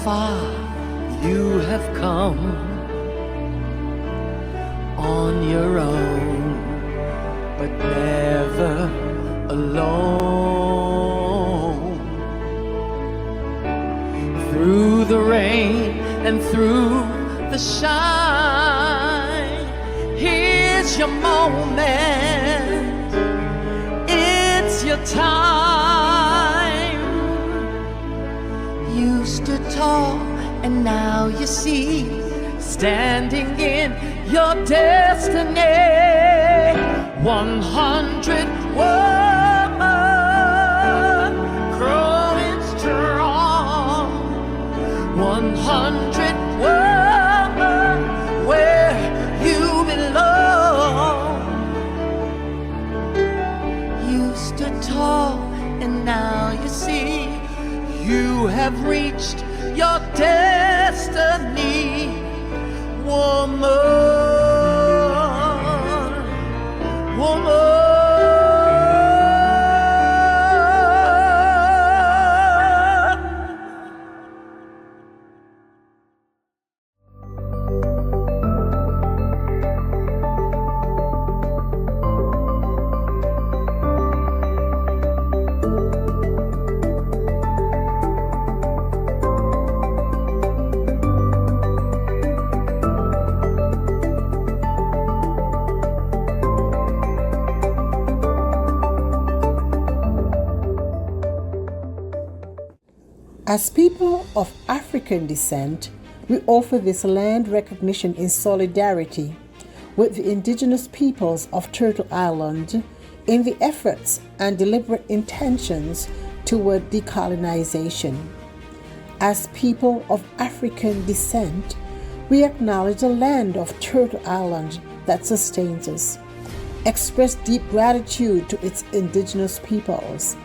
far you have come on your own, but never alone. Through the rain and through the shine, here's your moment, it's your time. You stood tall and now you see, standing in your destiny. 100 women growing strong. 100 women where you belong. You stood tall and now you see, you have reached your destiny. Woman. As people of African descent, we offer this land recognition in solidarity with the indigenous peoples of Turtle Island in the efforts and deliberate intentions toward decolonization. As people of African descent, we acknowledge the land of Turtle Island that sustains us, express deep gratitude to its indigenous peoples,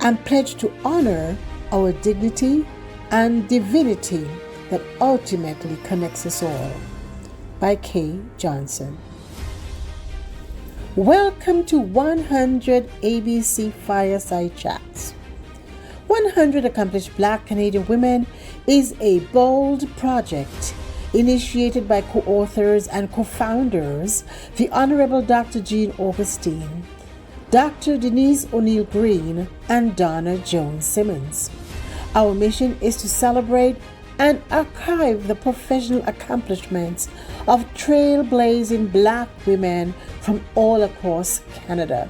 and pledge to honor our dignity and divinity that ultimately connects us all. By Kay Johnson. Welcome to 100 ABC Fireside Chats. 100 Accomplished Black Canadian Women is a bold project initiated by co-authors and co-founders, the Honorable Dr. Jean Augustine, Dr. Denise O'Neill Green, and Donna Jones Simmons. Our mission is to celebrate and archive the professional accomplishments of trailblazing Black women from all across Canada.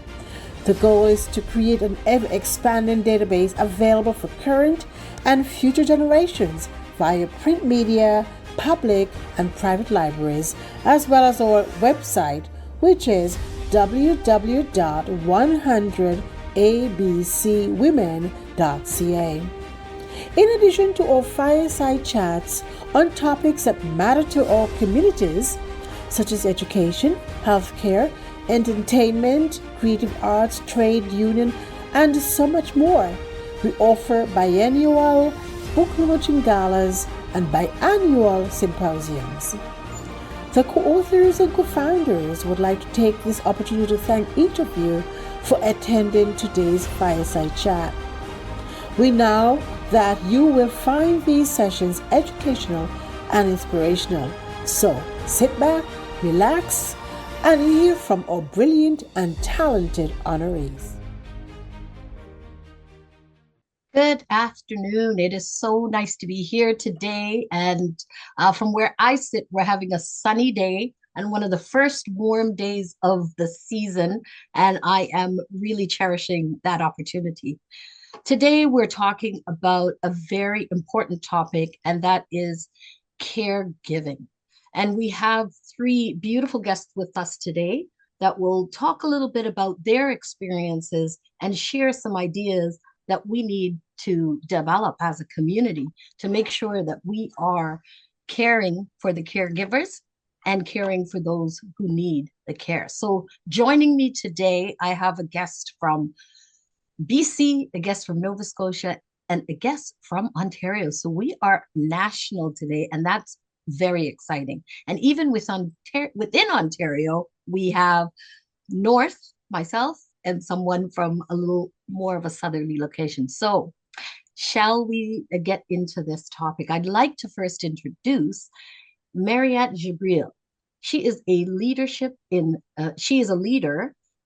The goal is to create an ever-expanding database available for current and future generations via print media, public and private libraries, as well as our website, which is www.100abcwomen.ca. In addition to our fireside chats on topics that matter to our communities, such as education, healthcare, entertainment, creative arts, trade union, and so much more, we offer biennial book launching galas and biannual symposiums. The co-authors and co-founders would like to take this opportunity to thank each of you for attending today's fireside chat. We know that you will find these sessions educational and inspirational. So sit back, relax, and hear from our brilliant and talented honorees. Good afternoon. It is so nice to be here today. And from where I sit, we're having a sunny day and one of the first warm days of the season. And I am really cherishing that opportunity. Today, we're talking about a very important topic, and that is caregiving. And we have three beautiful guests with us today that will talk a little bit about their experiences and share some ideas that we need to develop as a community to make sure that we are caring for the caregivers and caring for those who need the care. So joining me today, I have a guest from BC, a guest from Nova Scotia, and a guest from Ontario. So we are national today, and that's very exciting. And even within Ontario, we have North, myself, and someone from a little more of a southerly location. So shall we get into this topic? I'd like to first introduce Mariette Jibril. She is a leader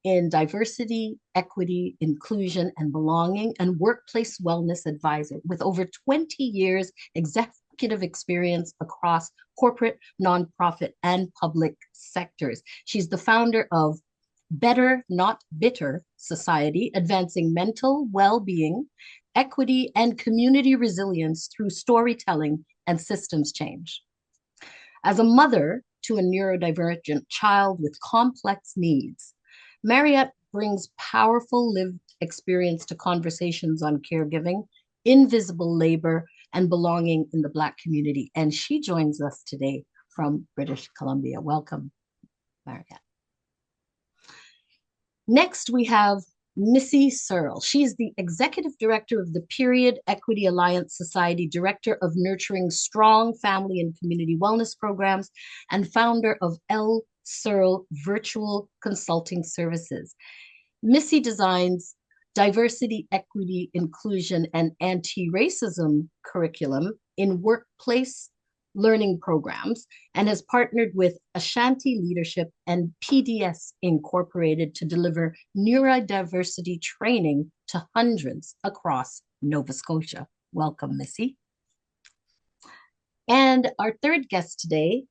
in diversity, equity, inclusion, and belonging, and workplace wellness advisor with over 20 years executive experience across corporate, nonprofit, and public sectors. She's the founder of Better Not Bitter Society, advancing mental well-being, equity, and community resilience through storytelling and systems change. As a mother to a neurodivergent child with complex needs, Mariette brings powerful lived experience to conversations on caregiving, invisible labor, and belonging in the Black community. And she joins us today from British Columbia. Welcome, Mariette. Next, we have Missy Searle. She's the executive director of the Period Equity Alliance Society, director of nurturing strong family and community wellness programs, and founder of L. Searle Virtual Consulting Services. Missy designs diversity, equity, inclusion, and anti-racism curriculum in workplace learning programs and has partnered with Ashanti Leadership and PDS Incorporated to deliver neurodiversity training to hundreds across Nova Scotia. Welcome, Missy. And our third guest today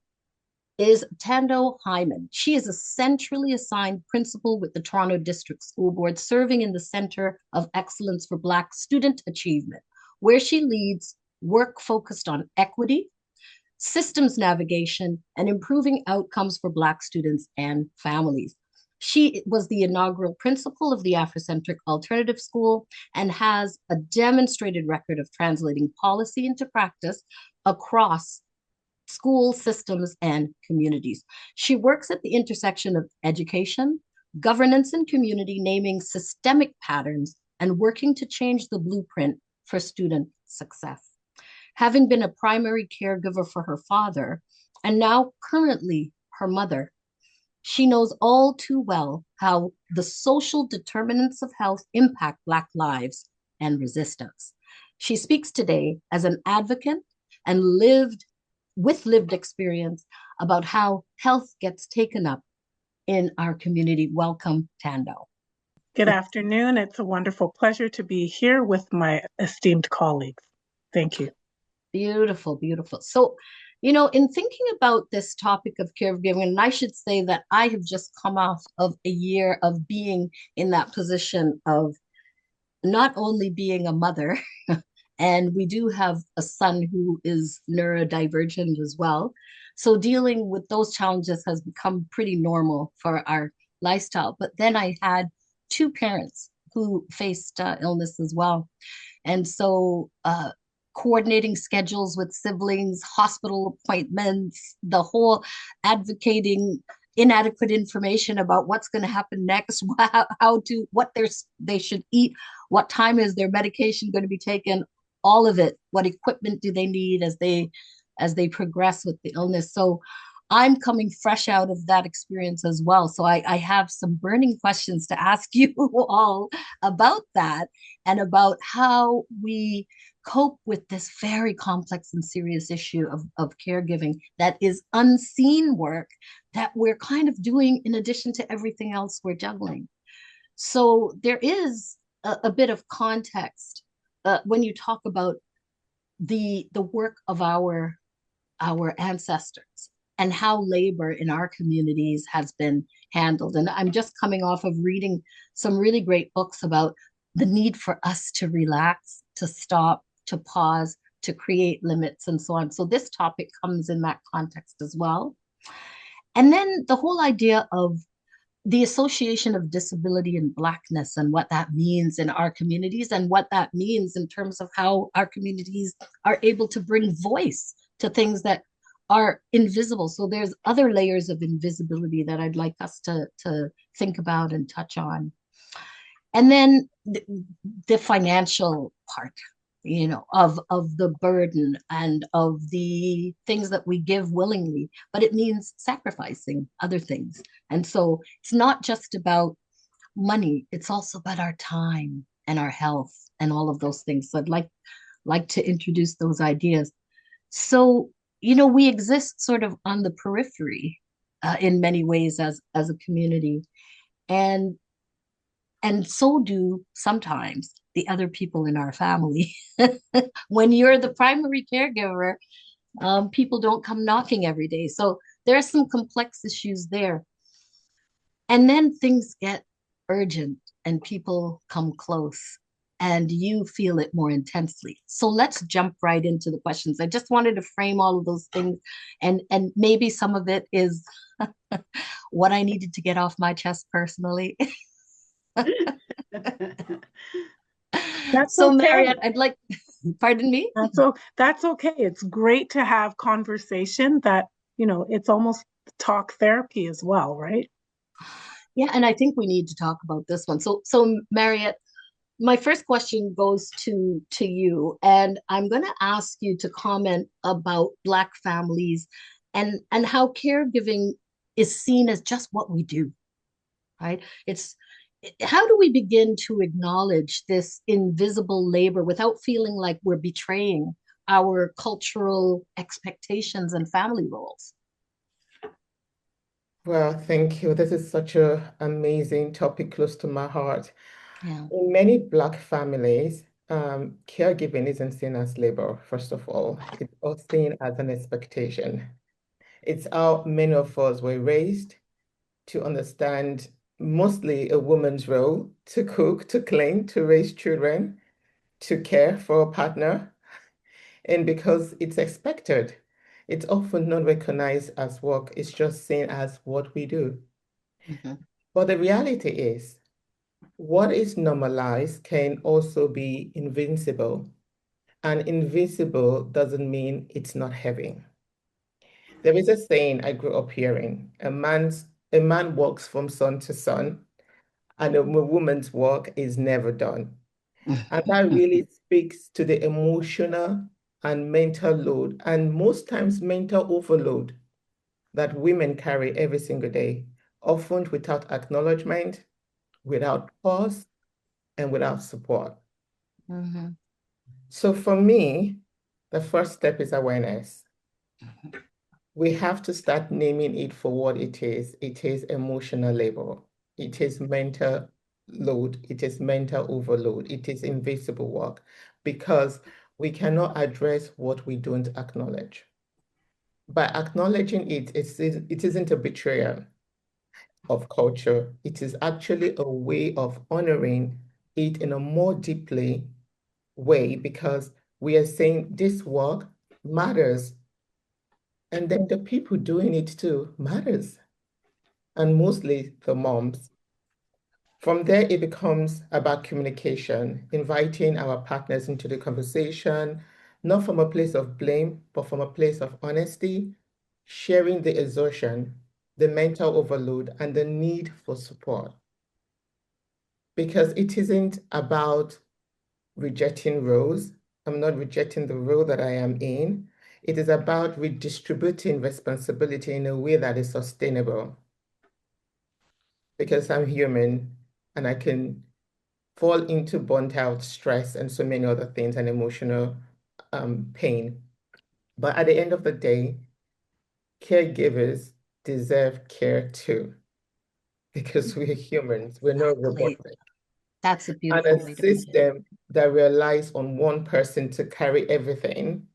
is Tando Hyman. She is a centrally assigned principal with the Toronto District School Board, serving in the Centre of Excellence for Black Student Achievement, where she leads work focused on equity, systems navigation, and improving outcomes for Black students and families. She was the inaugural principal of the Afrocentric Alternative School and has a demonstrated record of translating policy into practice across school systems and communities. She works at the intersection of education, governance, and community, naming systemic patterns and working to change the blueprint for student success. Having been a primary caregiver for her father and now currently her mother, she knows all too well how the social determinants of health impact Black lives and resistance. She speaks today as an advocate and lived experience about how health gets taken up in our community. Welcome, Tando. Good afternoon. It's a wonderful pleasure to be here with my esteemed colleagues. Thank you. Beautiful, beautiful. So, in thinking about this topic of caregiving, and I should say that I have just come off of a year of being in that position of not only being a mother, and we do have a son who is neurodivergent as well. So dealing with those challenges has become pretty normal for our lifestyle. But then I had two parents who faced illness as well. And so coordinating schedules with siblings, hospital appointments, the whole advocating inadequate information about what's going to happen next, what they should eat, what time is their medication going to be taken, all of it. What equipment do they need as they progress with the illness? So I'm coming fresh out of that experience as well. So I have some burning questions to ask you all about that and about how we cope with this very complex and serious issue of caregiving that is unseen work that we're kind of doing in addition to everything else we're juggling. So there is a bit of context when you talk about the work of our ancestors and how labor in our communities has been handled. And I'm just coming off of reading some really great books about the need for us to relax, to stop, to pause, to create limits, and so on. So this topic comes in that context as well. And then the whole idea of the association of disability and Blackness and what that means in our communities and what that means in terms of how our communities are able to bring voice to things that are invisible. So there's other layers of invisibility that I'd like us to think about and touch on. And then the financial part, of the burden and of the things that we give willingly, but it means sacrificing other things. And so it's not just about money, it's also about our time and our health and all of those things. So I'd like to introduce those ideas. So, we exist sort of on the periphery in many ways as a community, and so do sometimes the other people in our family. When you're the primary caregiver, people don't come knocking every day. So there are some complex issues there. And then things get urgent and people come close and you feel it more intensely. So let's jump right into the questions. I just wanted to frame all of those things, and maybe some of it is what I needed to get off my chest personally. That's So okay. Marriott, I'd like, pardon me? That's okay. It's great to have conversation that, it's almost talk therapy as well, right? Yeah, and I think we need to talk about this one. So Marriott, my first question goes to you, and I'm going to ask you to comment about Black families and how caregiving is seen as just what we do, right? It's how do we begin to acknowledge this invisible labor without feeling like we're betraying our cultural expectations and family roles? Well, thank you. This is such an amazing topic close to my heart. Yeah. In many Black families, caregiving isn't seen as labor, first of all. It's all seen as an expectation. It's how many of us were raised to understand mostly a woman's role to cook, to clean, to raise children, to care for a partner. And because it's expected, it's often not recognized as work, it's just seen as what we do. Mhm. But the reality is, what is normalized can also be invincible. And invincible doesn't mean it's not heavy. There is a saying I grew up hearing, a man walks from sun to sun, and a woman's work is never done. And that really speaks to the emotional and mental load, and most times mental overload that women carry every single day, often without acknowledgement, without pause, and without support. Mhm. So for me, the first step is awareness. We have to start naming it for what it is. It is emotional labor. It is mental load. It is mental overload. It is invisible work because we cannot address what we don't acknowledge. By acknowledging it isn't a betrayal of culture. It is actually a way of honoring it in a more deeply way because we are saying this work matters. And then the people doing it too matters. And mostly the moms. From there, it becomes about communication, inviting our partners into the conversation, not from a place of blame, but from a place of honesty, sharing the exhaustion, the mental overload, and the need for support. Because it isn't about rejecting roles. I'm not rejecting the role that I am in. It is about redistributing responsibility in a way that is sustainable. Because I'm human and I can fall into burnt out, stress, and so many other things and emotional pain. But at the end of the day, caregivers deserve care too, because we're humans, we're not Exactly. robotic. That's a And beautiful a way to put it. system that relies on one person to carry everything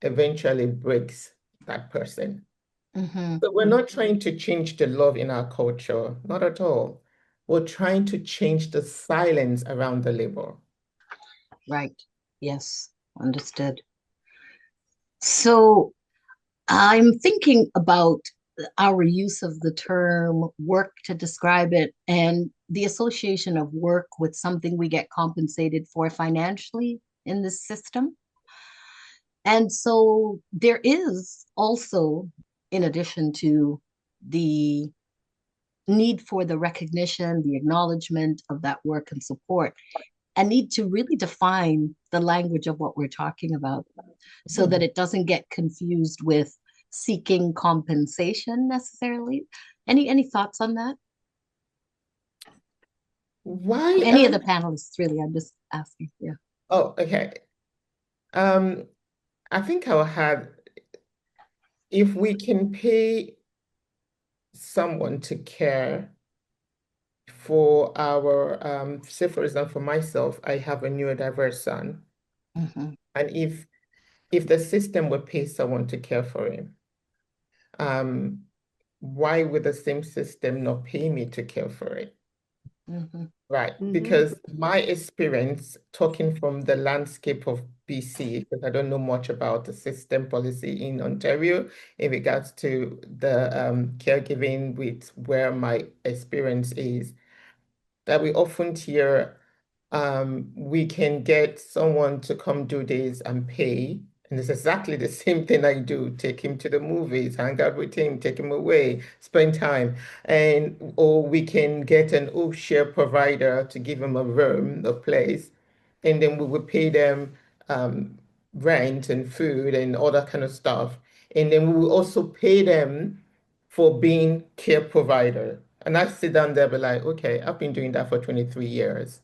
eventually breaks that person. Hmm. So we're not trying to change the love in our culture, not at all. We're trying to change the silence around the labor. Right. Yes. Understood. So I'm thinking about our use of the term work to describe it and the association of work with something we get compensated for financially in this system. And so there is also, in addition to the need for the recognition, the acknowledgement of that work and support, a need to really define the language of what we're talking about so that Hmm. it doesn't get confused with seeking compensation necessarily. Any thoughts on that? Why? Any of the panelists, really? asking. Yeah. Oh, okay. Um, I think I'll have, if we can pay someone to care for our, say for example, for myself, I have a neurodiverse son. Mm-hmm. And if the system would pay someone to care for him, um, why would the same system not pay me to care for it? Mm-hmm. Right, Mm-hmm. because my experience talking from the landscape of BC, because I don't know much about the system policy in Ontario in regards to the caregiving with where my experience is, that we often hear we can get someone to come do this and pay. And it's exactly the same thing I do. Take him to the movies, hang out with him, take him away, spend time. And or we can get an share provider to give him a room, a place, and then we would pay them um, rent and food and all that kind of stuff. And then we will also pay them for being care provider. And I sit down there, be like, okay, I've been doing that for 23 years,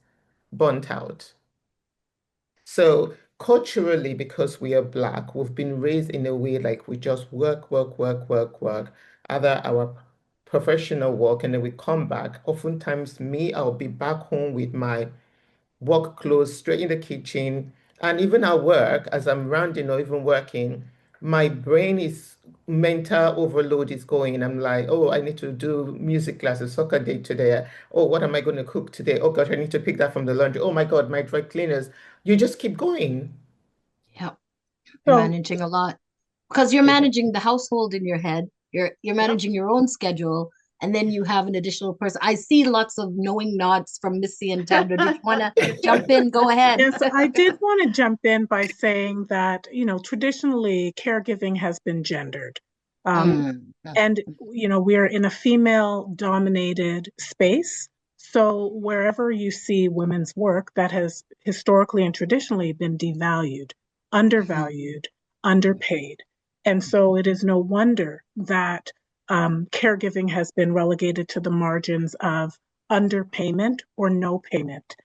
burnt out. So culturally, because we are Black, we've been raised in a way like we just work, work, work, work, work, either our professional work, and then we come back. Oftentimes, me, I'll be back home with my work clothes straight in the kitchen. And even at work, as I'm rounding or even working, my brain is mental overload is going. I'm like, oh, I need to do music classes, soccer day today. Oh, what am I going to cook today? Oh gosh, I need to pick that from the laundry. Oh my God, my dry cleaners. You just keep going. Yeah. You're So, managing a lot because you're Yeah. managing the household in your head. You're Yep. managing your own schedule, and then you have an additional person. I see lots of knowing nods from Missy and Tando. Did you want to jump in? Go ahead. yes, I did want to jump in by saying that, traditionally caregiving has been gendered. Um, Mm, and, we're in a female dominated space. So wherever you see women's work, that has historically and traditionally been devalued, mhm, undervalued, underpaid. And so it is no wonder that caregiving has been relegated to the margins of underpayment or no payment,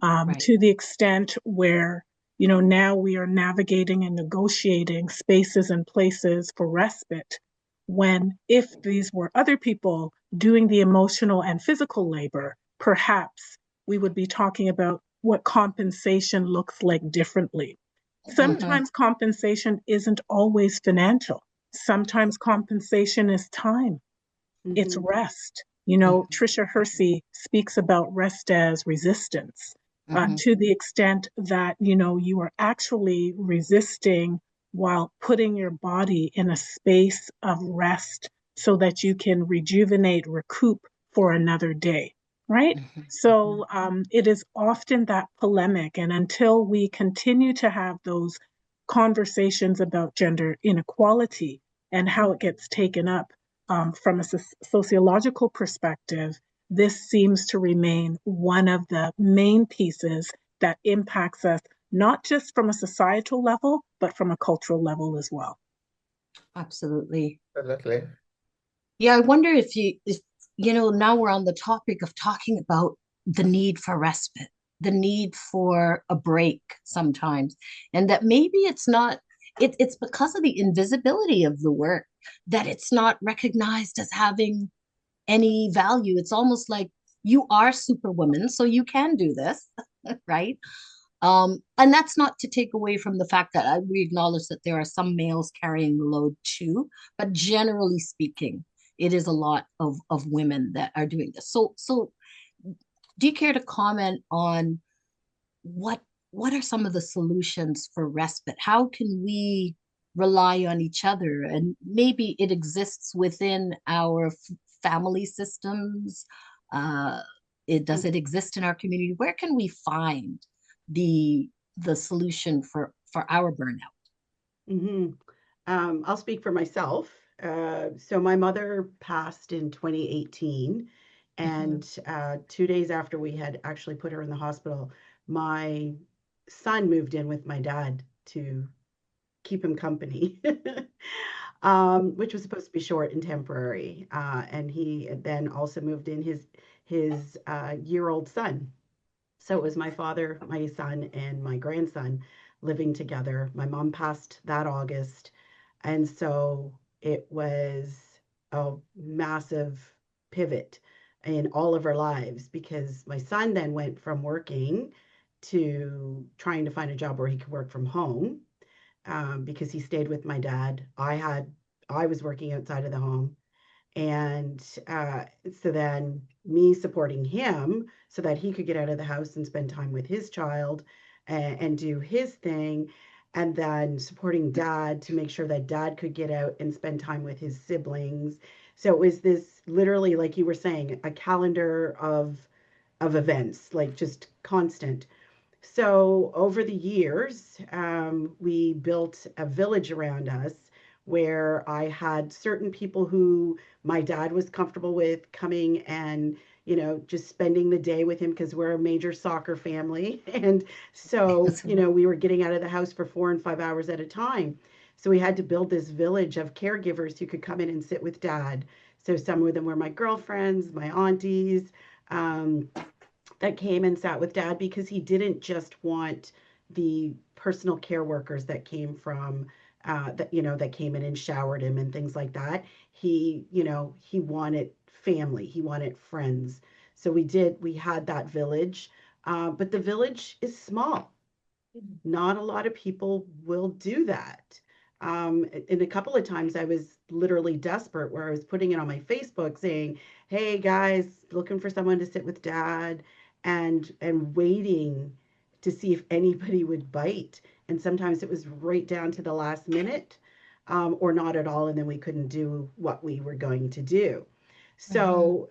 right. to the extent where, now we are navigating and negotiating spaces and places for respite, when if these were other people doing the emotional and physical labor, perhaps we would be talking about what compensation looks like differently. Hmm. Sometimes compensation isn't always financial. Sometimes compensation is time, it's Mm-hmm. rest. Hmm. Tricia Hersey speaks about rest as resistance, Hmm. to the extent that, you are actually resisting while putting your body in a space of rest so that you can rejuvenate, recoup for another day, right? Hmm. So it is often that polemic. And until we continue to have those conversations about gender inequality and how it gets taken up, from a sociological perspective, this seems to remain one of the main pieces that impacts us, not just from a societal level, but from a cultural level as well. Absolutely. Absolutely. Yeah, I wonder if now we're on the topic of talking about the need for respite, the need for a break sometimes, and that maybe it's because of the invisibility of the work that it's not recognized as having any value. It's almost like you are superwoman, so you can do this, right? And that's not to take away from the fact that we acknowledge that there are some males carrying the load too, but generally speaking, it is a lot of women that are doing this. So do you care to comment on what what are some of the solutions for respite? How can we rely on each other? And maybe it exists within our family systems. Uh, does it exist in our community? Where can we find the the solution for our burnout? Mm-hmm. I'll speak for myself. So my mother passed in 2018, Mhm. and 2 days after we had actually put her in the hospital, my son moved in with my dad to keep him company, which was supposed to be short and temporary. And he then also moved in his year-old son. So it was my father, my son, and my grandson living together. My mom passed that August. And so it was a massive pivot in all of our lives because my son then went from working to trying to find a job where he could work from home, because he stayed with my dad. I was working outside of the home. And so then me supporting him so that he could get out of the house and spend time with his child and do his thing. And then supporting dad to make sure that dad could get out and spend time with his siblings. So it was this literally, like you were saying, a calendar of events, like just constant. So over the years, we built a village around us where I had certain people who my dad was comfortable with coming and, just spending the day with him because we're a major soccer family. And so, we were getting out of the house for 4 and 5 hours at a time. So we had to build this village of caregivers who could come in and sit with dad. So some of them were my girlfriends, my aunties, um, that came and sat with dad because he didn't just want the personal care workers that came from that came in and showered him and things like that. He wanted family, he wanted friends. So we had that village, but the village is small. Not a lot of people will do that. And a couple of times I was literally desperate where I was putting it on my Facebook saying, "Hey guys, looking for someone to sit with dad," and waiting to see if anybody would bite. And sometimes it was right down to the last minute, or not at all, and then we couldn't do what we were going to do. Mhm. So,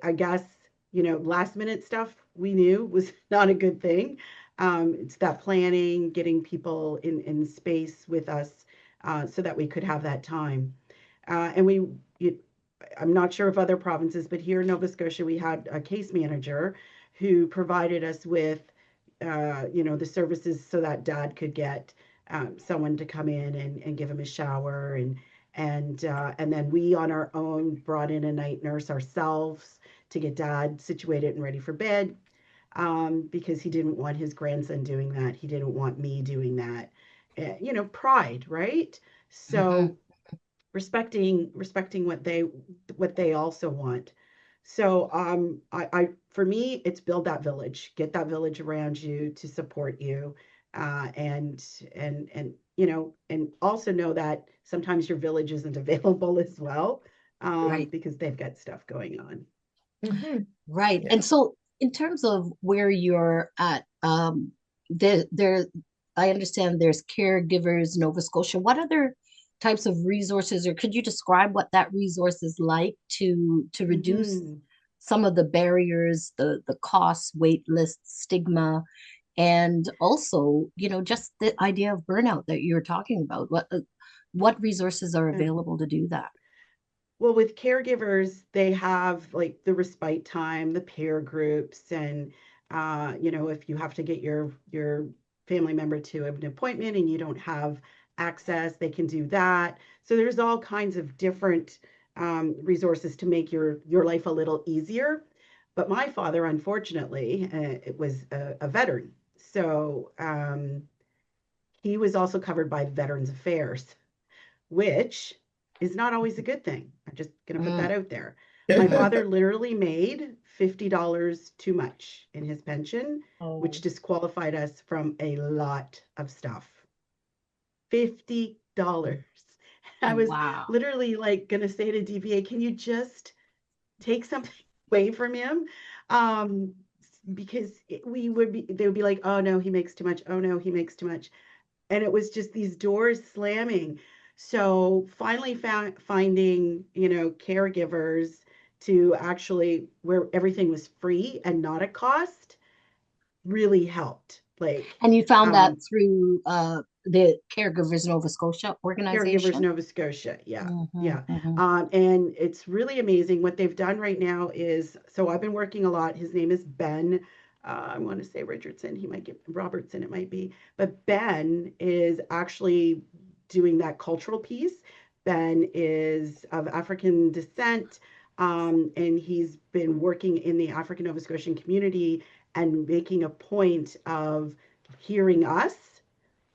I guess, last minute stuff we knew was not a good thing. It's that planning, getting people in space with us, so that we could have that time. And you, I'm not sure of other provinces, but here in Nova Scotia, we had a case manager who provided us with, the services so that dad could get someone to come in and give him a shower, and then we on our own brought in a night nurse ourselves to get dad situated and ready for bed, because he didn't want his grandson doing that. He didn't want me doing that. Pride, right? Mhm. So respecting what they also want. So I for me it's build that village, get that village around you to support you, and also know that sometimes your village isn't available as well, Right. because they've got stuff going on. Mhm. Right. Yeah. And so in terms of where you're at, there, I understand there's caregivers Nova Scotia. What other types of resources, or could you describe what that resource is like to reduce Hmm. some of the barriers, the costs, wait lists, stigma, and also, just the idea of burnout that you're talking about? What resources are Yeah. available to do that? Well, with caregivers, they have like the respite time, the peer groups, and if you have to get your family member to an appointment and you don't have access, they can do that. So there's all kinds of different resources to make your life a little easier. But my father, unfortunately, it was a veteran, so he was also covered by Veterans Affairs, which is not always a good thing. I'm just going to put Mm, that out there. My father literally made $50 too much in his pension, which oh, disqualified us from a lot of stuff. $50. I was wow. literally like going to say to DVA, can you just take something away from him? Um, because they would be like, oh no, he makes too much. Oh no, he makes too much, and it was just these doors slamming. So finally finding, caregivers to actually where everything was free and not a cost really helped. Like, And you found that um, through the Caregivers Nova Scotia Caregivers organization? Nova Scotia. Yeah. Hmm. Yeah. Hmm. And it's really amazing. What they've done right now is, so I've been working a lot. His name is Ben. I want to say Richardson. He might get Robertson, it might be. But Ben is actually doing that cultural piece. Ben is of African descent, and he's been working in the African Nova Scotian community and making a point of hearing us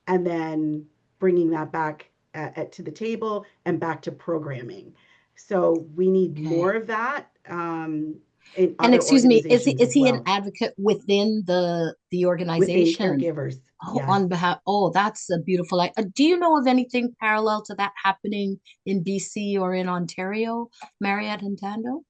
and then bringing that back to the table and back to programming. So we need Okay. more of that in And other excuse me, organizations is as he an well advocate within the within organization? caregivers. Oh, Yes. on behalf, oh, that's a beautiful. Do you know of anything parallel to that happening in BC or in Ontario, Mariette and Tando?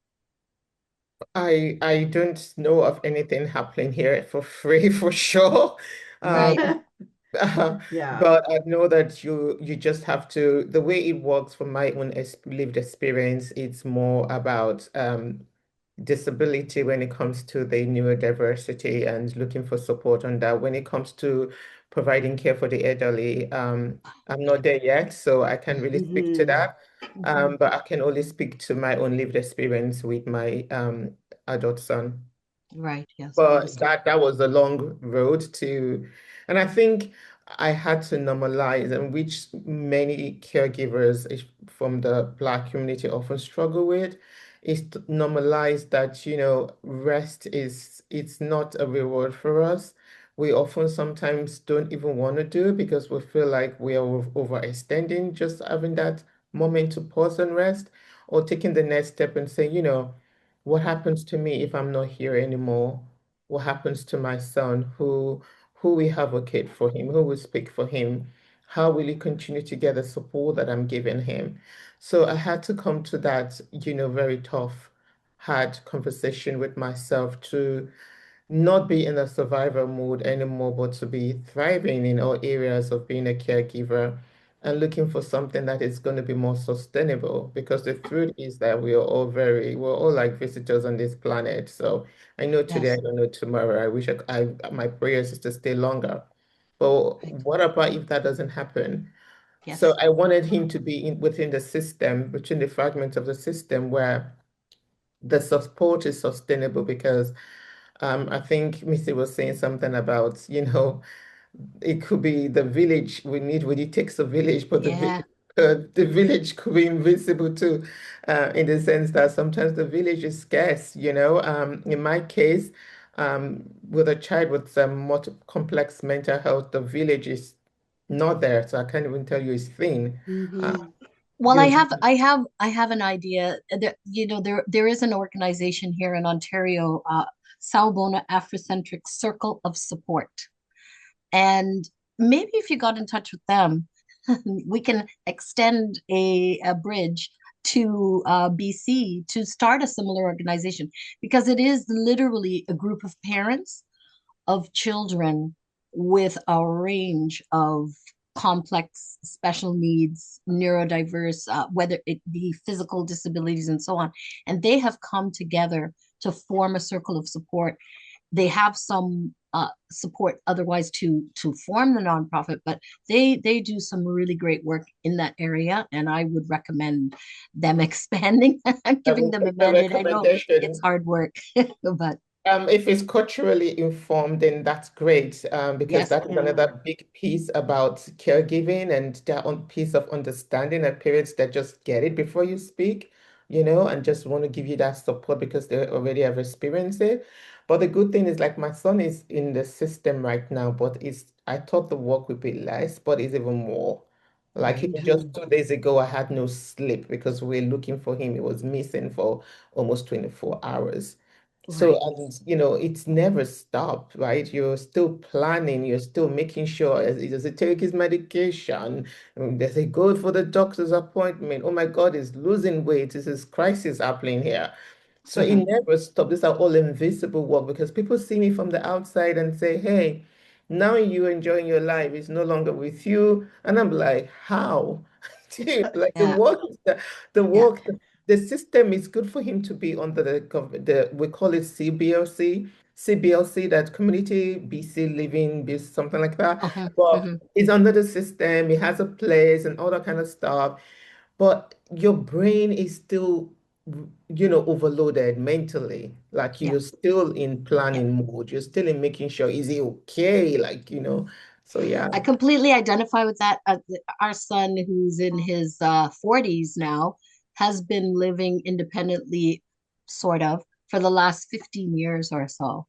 I don't know of anything happening here for free for sure. Um, Right. Yeah. but I know that you just have to, the way it works from my own lived experience, it's more about disability when it comes to the neurodiversity and looking for support on that. When it comes to providing care for the elderly, I'm not there yet, so I can't really speak to Hmm. that. Mhm. But I can only speak to my own lived experience with my adult son. Right. Yes. But Understood. that was a long road to, and I think I had to normalize, and which many caregivers from the Black community often struggle with, is to normalize that, rest it's not a reward for us. We often sometimes don't even want to do it because we feel like we are overextending, just having that moment to pause and rest, or taking the next step and saying, what happens to me if I'm not here anymore? What happens to my son? Who will advocate for him? Who will speak for him? How will he continue to get the support that I'm giving him? So I had to come to that, very tough, hard conversation with myself to not be in a survival mode anymore, but to be thriving in all areas of being a caregiver and looking for something that is going to be more sustainable. Because the truth is that we're all like visitors on this planet. So I know today, I Yes. don't know tomorrow. I wish my prayers is to stay longer. But Right. what about if that doesn't happen? So Yes. I wanted him to be within the system, between the fragments of the system where the support is sustainable because I think Missy was saying something about, it could be the village when it takes a village, but Yeah. the village could be invisible too, in the sense that sometimes the village is scarce, In my case, with a child with some more complex mental health, the village is not there, so I can't even tell you it's thin. Uh, Hmm. Well, you I have an idea that, there is an organization here in Ontario, Salbona Afrocentric Circle of Support. And maybe if you got in touch with them, we can extend a bridge to BC to start a similar organization because it is literally a group of parents of children with a range of complex special needs, neurodiverse, whether it be physical disabilities and so on. And they have come together to form a circle of support. They have some support otherwise to form the nonprofit, but they do some really great work in that area, and I would recommend them expanding. I'm I giving will them a take the mandate. I know it's recommendation. hard work, but If it's culturally informed, then that's great, because yes. that is Yeah. another big piece about caregiving and that piece of understanding that parents that just get it before you speak, and just want to give you that support because they already have experienced it. But the good thing is, like, my son is in the system right now, but I thought the work would be less, but it's even more. Like, Right. even just Hmm. 2 days ago, I had no sleep because we were looking for him. He was missing for almost 24 hours. So, Right. and it's never stopped, right? You're still planning, you're still making sure, does he take his medication? Does he go for the doctor's appointment? Oh my God, he's losing weight. This is crisis happening here. So it Mhm. never stopped. These are all invisible work because people see me from the outside and say, hey, now you're enjoying your life. It's no longer with you. And I'm like, how? Dude, like Yeah. the Yeah. work, the system is good for him to be under we call it CBLC, that Community BC Living, something like that. Uh-huh. But Mhm. he's under the system, he has a place and all that kind of stuff. But your brain is still, overloaded mentally. Like Yeah. you're still in Yeah. planning mode. You're still in making sure, is he okay? Like, so yeah. I completely identify with that. Our son, who's in his 40s now, has been living independently, sort of, for the last 15 years or so.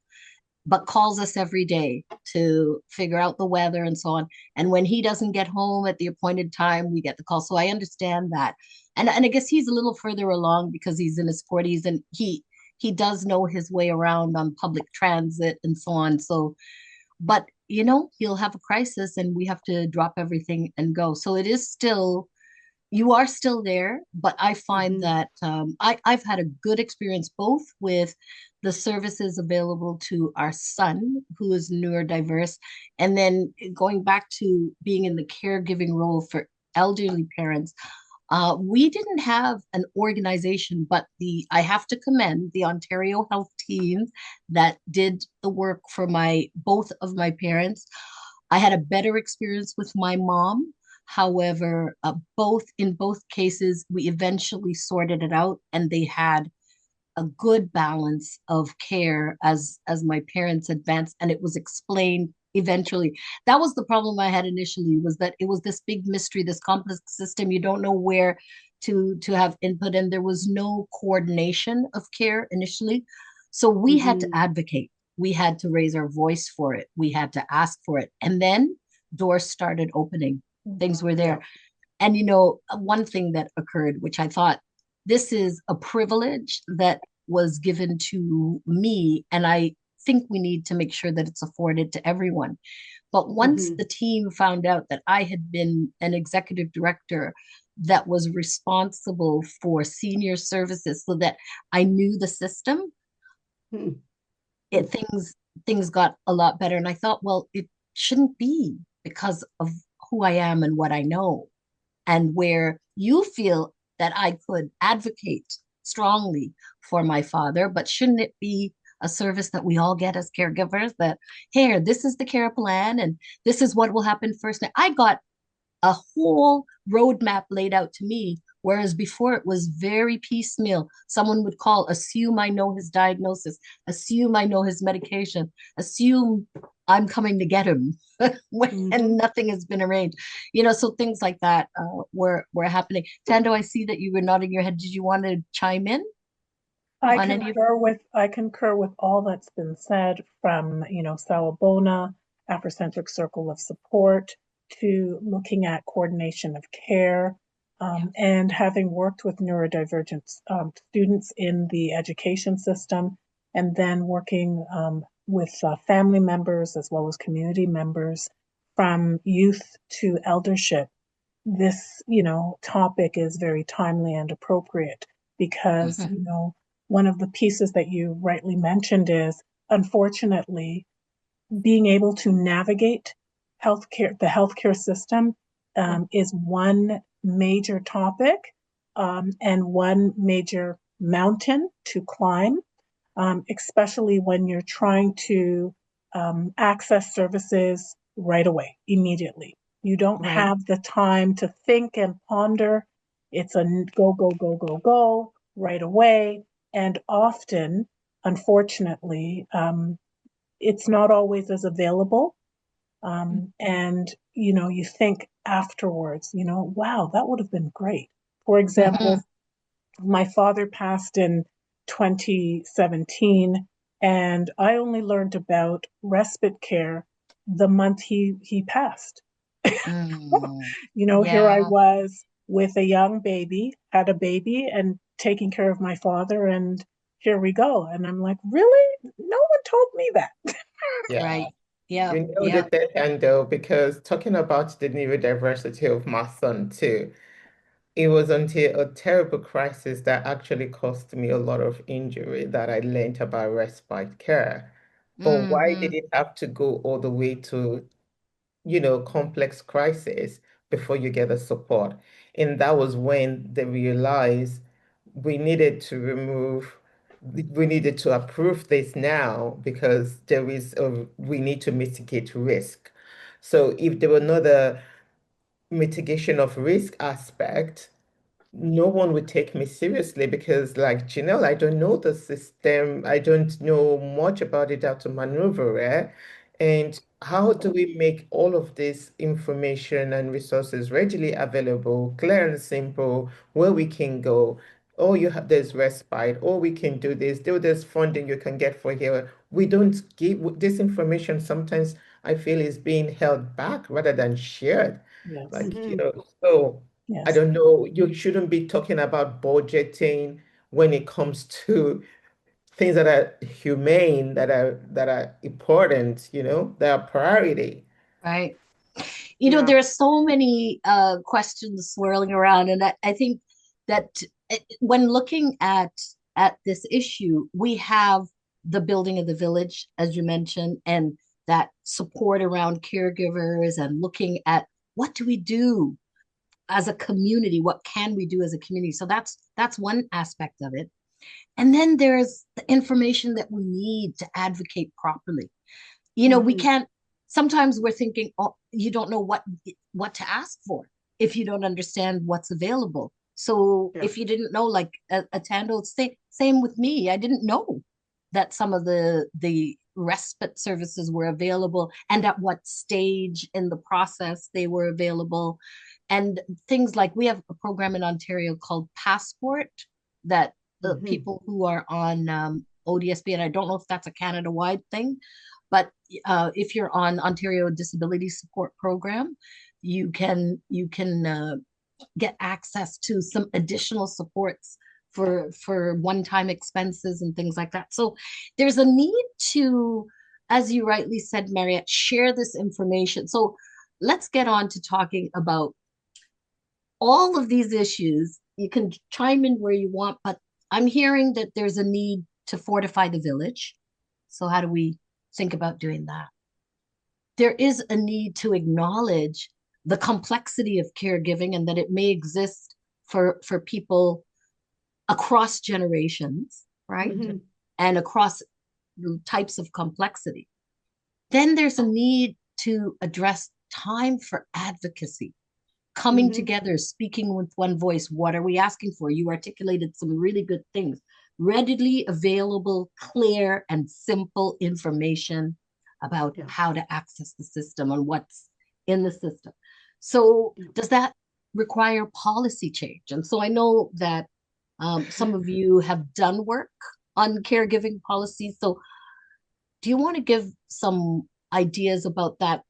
but calls us every day to figure out the weather and so on. And when he doesn't get home at the appointed time, we get the call. So I understand that. And I guess he's a little further along because he's in his 40s and he does know his way around on public transit and so on. So, but he'll have a crisis and we have to drop everything and go. So it is still, you are still there, but I find Mm-hmm. that I've had a good experience both with the services available to our son, who is neurodiverse, and then going back to being in the caregiving role for elderly parents. We didn't have an organization, but I have to commend the Ontario Health team that did the work for my both of my parents. I had a better experience with my mom. However, in both cases, we eventually sorted it out, and they had a good balance of care as my parents advanced, and it was explained eventually. That was the problem I had initially, was that it was this big mystery, this complex system. You don't know where to have input, and there was no coordination of care initially. So we had to Mm-hmm. advocate. We had to raise our voice for it. We had to ask for it. And then doors started opening. Things were Yeah. there. And one thing that occurred, which I thought, this is a privilege that was given to me, and I think we need to make sure that it's afforded to everyone. But once Mm-hmm. the team found out that I had been an executive director that was responsible for senior services, so that I knew the system, Mm-hmm. it things got a lot better. And I thought, well, it shouldn't be because of who I am and what I know, and where you feel that I could advocate strongly for my father, but shouldn't it be a service that we all get as caregivers, that here, this is the care plan and this is what will happen first? Now, I got a whole roadmap laid out to me. Whereas before it was very piecemeal. Someone would call, assume I know his diagnosis, assume I know his medication, assume I'm coming to get him Mm-hmm. when nothing has been arranged. So things like that were happening. Tando, I see that you were nodding your head. Did you want to chime in on any of? I concur with all that's been said from, Sawabona, Afrocentric Circle of Support, to looking at coordination of care, Yeah. and having worked with neurodivergent students in the education system, and then working with family members as well as community members from youth to eldership. This, topic is very timely and appropriate because, Mhm. one of the pieces that you rightly mentioned is, unfortunately, being able to navigate the healthcare system Yeah. is one major topic, and one major mountain to climb, especially when you're trying to access services right away, immediately. You don't Right. have the time to think and ponder. It's a go, go, go, go, go right away. And often, unfortunately, it's not always as available. And, you think afterwards, wow, that would have been great. For example, Mhm. my father passed in 2017, and I only learned about respite care the month he passed. Mm. Here I Yeah. was with a young baby, had a baby, and taking care of my father, and here we go. And I'm like, really? No one told me that. Yeah. Right. Yeah. You know Yeah. that handle because talking about the neurodiversity of my son too, it was until a terrible crisis that actually cost me a lot of injury that I learned about respite care. But why did Hmm. it have to go all the way to complex crisis before you get the support? And that was when they realized we needed to remove, we needed to approve this now because we need to mitigate risk. So if there were another mitigation of risk aspect, no one would take me seriously because, like Janelle, I don't know the system. I don't know much about it, how to maneuver it. And how do we make all of this information and resources readily available, clear and simple, where we can go? Oh, there's respite. Oh, we can do this. There's funding you can get for here. We don't give this information. Sometimes I feel is being held back rather than shared. Yes. Like, Hmm. so I Yes. don't know. You shouldn't be talking about budgeting when it comes to things that are humane, that are important, that are priority. Right. Yeah. There are so many questions swirling around, and I think that when looking at this issue, we have the building of the village, as you mentioned, and that support around caregivers, and looking at what do we do as a community, what can we do as a community. So that's one aspect of it. And then there's the information that we need to advocate properly. We Hmm. can't, sometimes we're thinking, oh, you don't know what to ask for if you don't understand what's available. So Yeah. if you didn't know, like a Tando, same with me, I didn't know that some of the respite services were available and at what stage in the process they were available. And things like, we have a program in Ontario called Passport, that the Hmm. people who are on ODSP, and I don't know if that's a Canada wide thing, but if you're on Ontario Disability Support Program, you can get access to some additional supports for one-time expenses and things like that. So there's a need to, as you rightly said, Mariette, share this information. So let's get on to talking about all of these issues. You can chime in where you want, but I'm hearing that there's a need to fortify the village. So how do we think about doing that? There is a need to acknowledge the complexity of caregiving, and that it may exist for people across generations, right? Hmm. And across types of complexity. Then there's a need to address time for advocacy, coming Hmm. together, speaking with one voice. What are we asking for? You articulated some really good things. Readily available, clear, and simple information about Yeah. how to access the system and what's in the system. So, Yeah. does that require policy change? And so I know that some of you have done work on caregiving policies. So, do you want to give some ideas about that?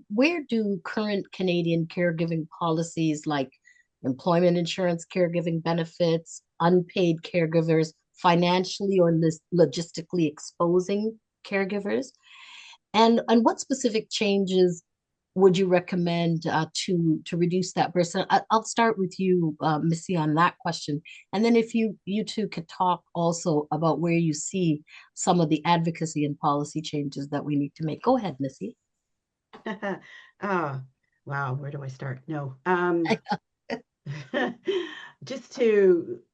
Where do current Canadian caregiving policies, like employment insurance, caregiving benefits, unpaid caregivers, financially or logistically exposing caregivers? And what specific changes would you recommend to reduce that burden? I'll start with you, Missy, on that question, and then if you two could talk also about where you see some of the advocacy and policy changes that we need to make. Go ahead, Missy. Ah, wow, where do I start? No. Just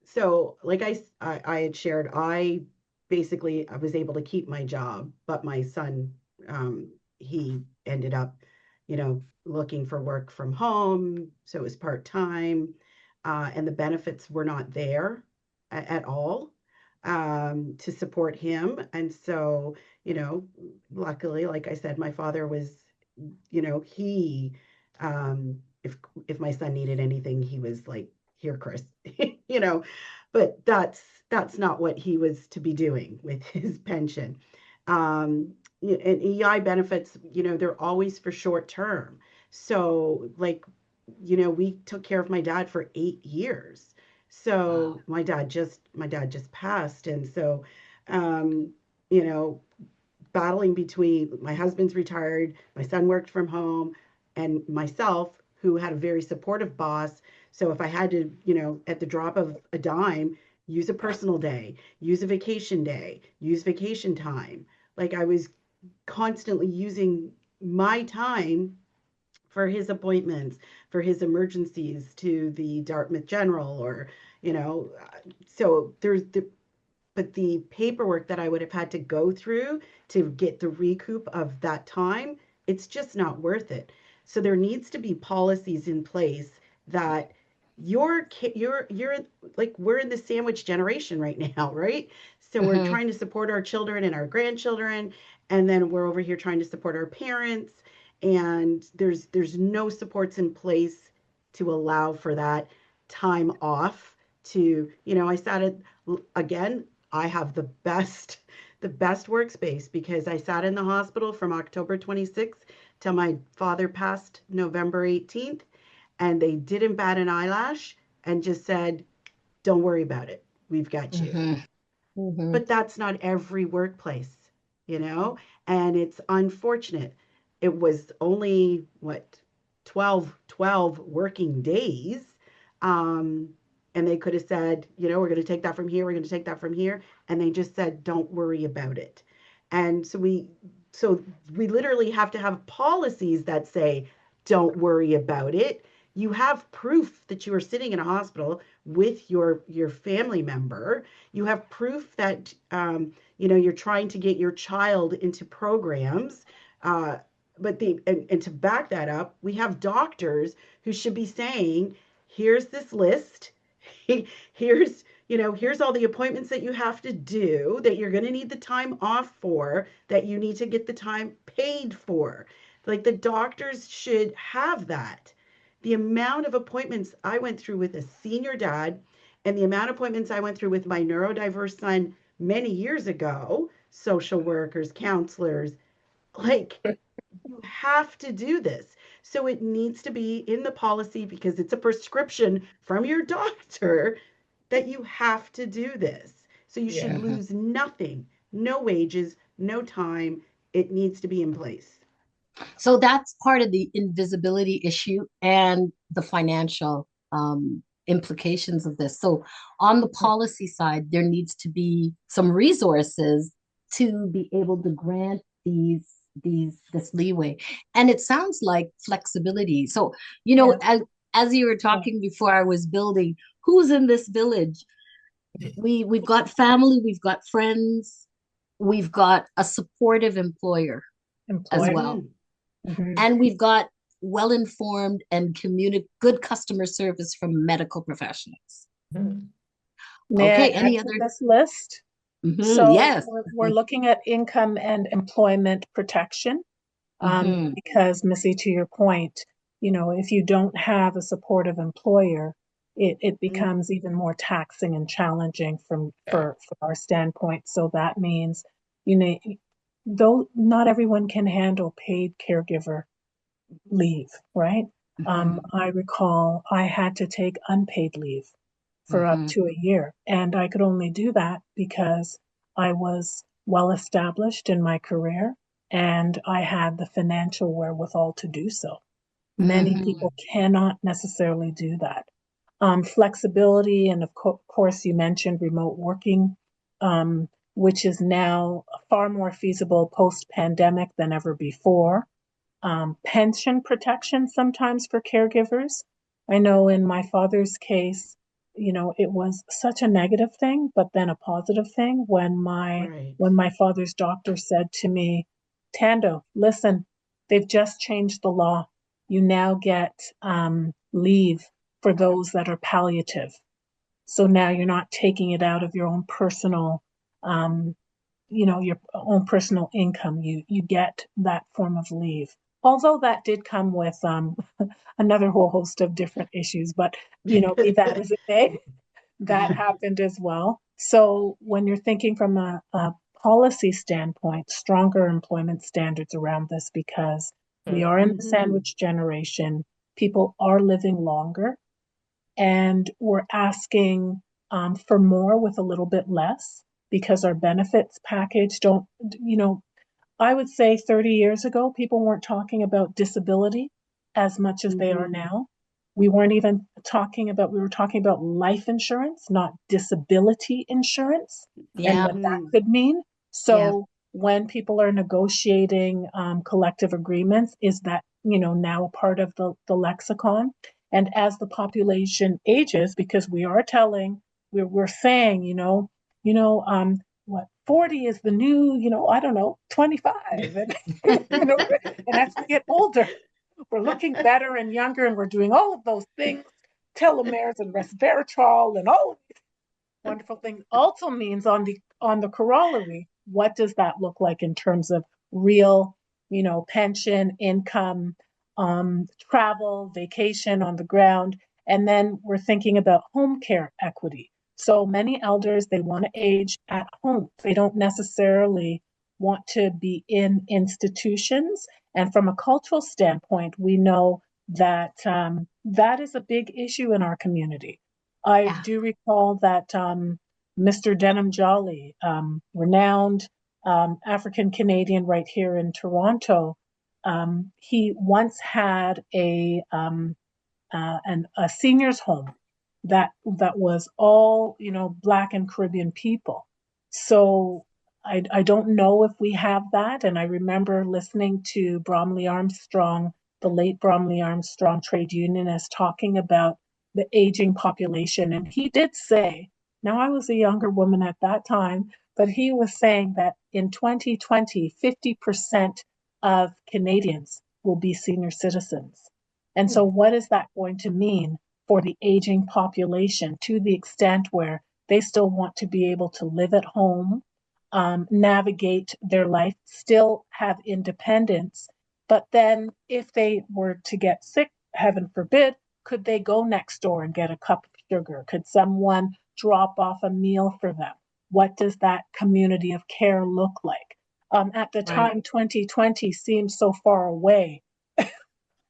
so like I had shared, I was able to keep my job, but my son, he ended up, looking for work from home, so it was part-time, and the benefits were not there at all, to support him. And so, you know, luckily, like I said, my father was, he, if my son needed anything, he was like, here, Chris, you know, but that's not what he was to be doing with his pension. And EI benefits, they're always for short term. So like, we took care of my dad for 8 years. Wow. So my dad just passed. And so, um, you know, battling between my husband's retired, my son worked from home, and myself, who had a very supportive boss. So if I had to, at the drop of a dime, use a personal day, use a vacation day, use vacation time, like I was constantly using my time for his appointments, for his emergencies to the Dartmouth General, or, so but the paperwork that I would have had to go through to get the recoup of that time, it's just not worth it. So there needs to be policies in place that you're like, we're in the sandwich generation right now, right? So we're Mhm. trying to support our children and our grandchildren, and then we're over here trying to support our parents, and there's no supports in place to allow for that time off to, I sat at, again, I have the best workspace because I sat in the hospital from October 26th till my father passed November 18th, and they didn't bat an eyelash and just said, don't worry about it. We've got you. Mm-hmm. Mm-hmm. But that's not every workplace, you know, and it's unfortunate. It was only what, 12 working days. Um, and they could have said, we're going to take that from here, we're going to take that from here, and they just said, don't worry about it. And so we literally have to have policies that say, don't worry about it. You have proof that you are sitting in a hospital with your family member. You have proof that you're trying to get your child into programs. And to back that up, we have doctors who should be saying, here's this list. Here's all the appointments that you have to do, that you're going to need the time off for, that you need to get the time paid for. Like, the doctors should have that. The amount of appointments I went through with a senior dad, and the amount of appointments I went through with my neurodiverse son many years ago, social workers, counselors, like, you have to do this. So it needs to be in the policy because it's a prescription from your doctor that you have to do this. So you should Yeah. Mm-hmm. lose nothing, no wages, no time. It needs to be in place. So that's part of the invisibility issue and the financial implications of this. So on the policy side, there needs to be some resources to be able to grant this leeway. And it sounds like flexibility. So, Yeah. as you were talking before, I was building who's in this village. We've got family, we've got friends, we've got a supportive employer as Employer. well. Mhm. And we've got well-informed and good customer service from medical professionals. Mhm. May I Okay, add any to other? this list? Mhm, So yes. we're looking at income and employment protection, Mhm, because Missy, to your point, if you don't have a supportive employer, it Mm, becomes even more taxing and challenging Yeah. for our standpoint. So that means, you know, though not everyone can handle paid caregiver leave, right? mhm, I recall I had to take unpaid leave for up mhm, to a year, and I could only do that because I was well established in my career and I had the financial wherewithal to do so. Many mhm, people cannot necessarily do that. Flexibility, and of course, you mentioned remote working, which is now far more feasible post pandemic than ever before. Pension protection sometimes for caregivers. I know in my father's case, it was such a negative thing, but then a positive thing when my right. when my father's doctor said to me, Tando, listen, they've just changed the law. You now get leave for those that are palliative. So now you're not taking it out of your own personal um, your own personal income. You get that form of leave, although that did come with another whole host of different issues, but be that as it may, that happened as well. So when you're thinking from a policy standpoint, stronger employment standards around this, because we Mhm. are in the Hmm. sandwich generation, people are living longer, and we're asking for more with a little bit less because our benefits package don't, I would say 30 years ago, people weren't talking about disability as much as they are Hmm. now. We weren't even we were talking about life insurance, not disability insurance, and yeah, what that Hmm. could mean. yeah. So when people are negotiating collective agreements, is that, now a part of the lexicon? And as the population ages, because we're saying, what 40 is the new, I don't know, 25. And, and as we get older, we're looking better and younger, and we're doing all of those things, telomeres and resveratrol and all of these wonderful things. Also means on the corollary, what does that look like in terms of real, pension, income, travel, vacation on the ground, And then we're thinking about home care equity. So many elders, they want to age at home. They don't necessarily want to be in institutions. And from a cultural standpoint, we know that that is a big issue in our community. I Yeah. do recall that Mr. Denham Jolly, renowned African Canadian right here in Toronto, he once had a seniors home that was all Black and Caribbean people. So I don't know if we have that. And I remember listening to Bromley Armstrong, the late Bromley Armstrong trade unionist, talking about the aging population. And he did say, now I was a younger woman at that time, but he was saying that in 2020, 50% of Canadians will be senior citizens. And so, what is that going to mean for the aging population, to the extent where they still want to be able to live at home, navigate their life, still have independence? But then, if they were to get sick, heaven forbid, could they go next door and get a cup of sugar? Could someone drop off a meal for them? What does that community of care look like? At the Right. time, 2020 seems so far away.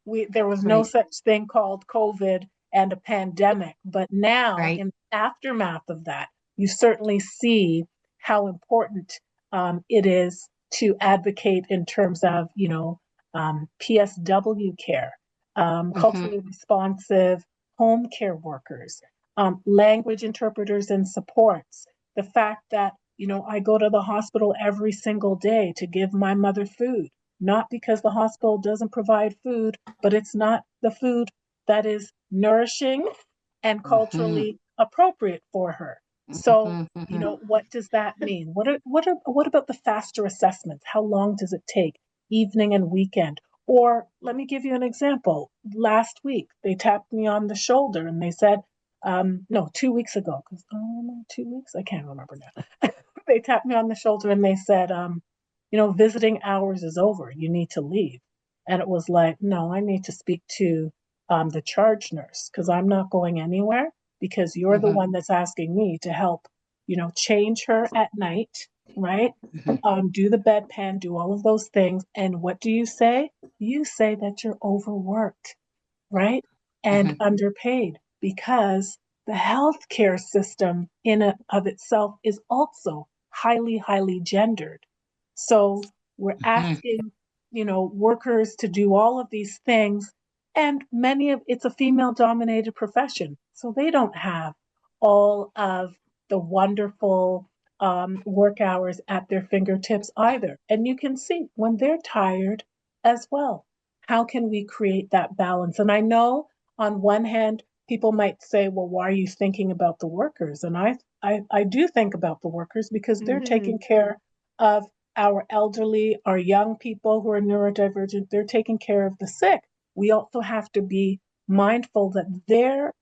There was no Right. such thing called COVID and a pandemic. But now, Right. in the aftermath of that, you certainly see how important it is to advocate in terms of, PSW care, Mm-hmm. culturally responsive home care workers, language interpreters and supports. The fact that, I go to the hospital every single day to give my mother food, not because the hospital doesn't provide food, but it's not the food that is nourishing and Mm-hmm. culturally appropriate for her. So, Mm-hmm. Mm-hmm. what does that mean? What about the faster assessments? How long does it take? Evening and weekend. Or let me give you an example. Last week, they tapped me on the shoulder and they said, no, 2 weeks ago, because 2 weeks, I can't remember now. They tapped me on the shoulder and they said, visiting hours is over. You need to leave. And it was like, no, I need to speak to the charge nurse because I'm not going anywhere because you're the Mm-hmm. one that's asking me to help, change her at night, right? Mm-hmm. Do the bedpan, do all of those things. And what do you say? You say that you're overworked, right? And Mm-hmm. underpaid because the healthcare system in and of itself is also highly, highly gendered. So we're Mm-hmm. asking, workers to do all of these things, and many of it's a female dominated profession. So they don't have all of the wonderful work hours at their fingertips either. And you can see when they're tired as well. How can we create that balance? And I know on one hand, people might say, well, why are you thinking about the workers? And I do think about the workers because they're taking Mhm. care of our elderly, our young people who are neurodivergent, they're taking care of the sick. We also have to be mindful that they're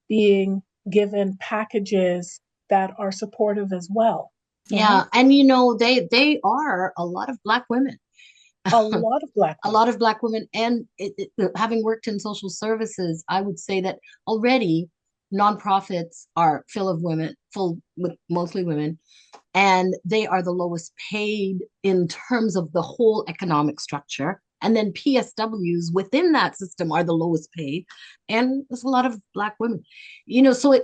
being given packages that are supportive as well, right? Yeah, and they are a lot of Black women. A lot of Black A women. lot of Black women, and having worked in social services, I would say that already nonprofits are full with mostly women, and they are the lowest paid in terms of the whole economic structure. And then PSWs within that system are the lowest paid, and there's a lot of Black women. So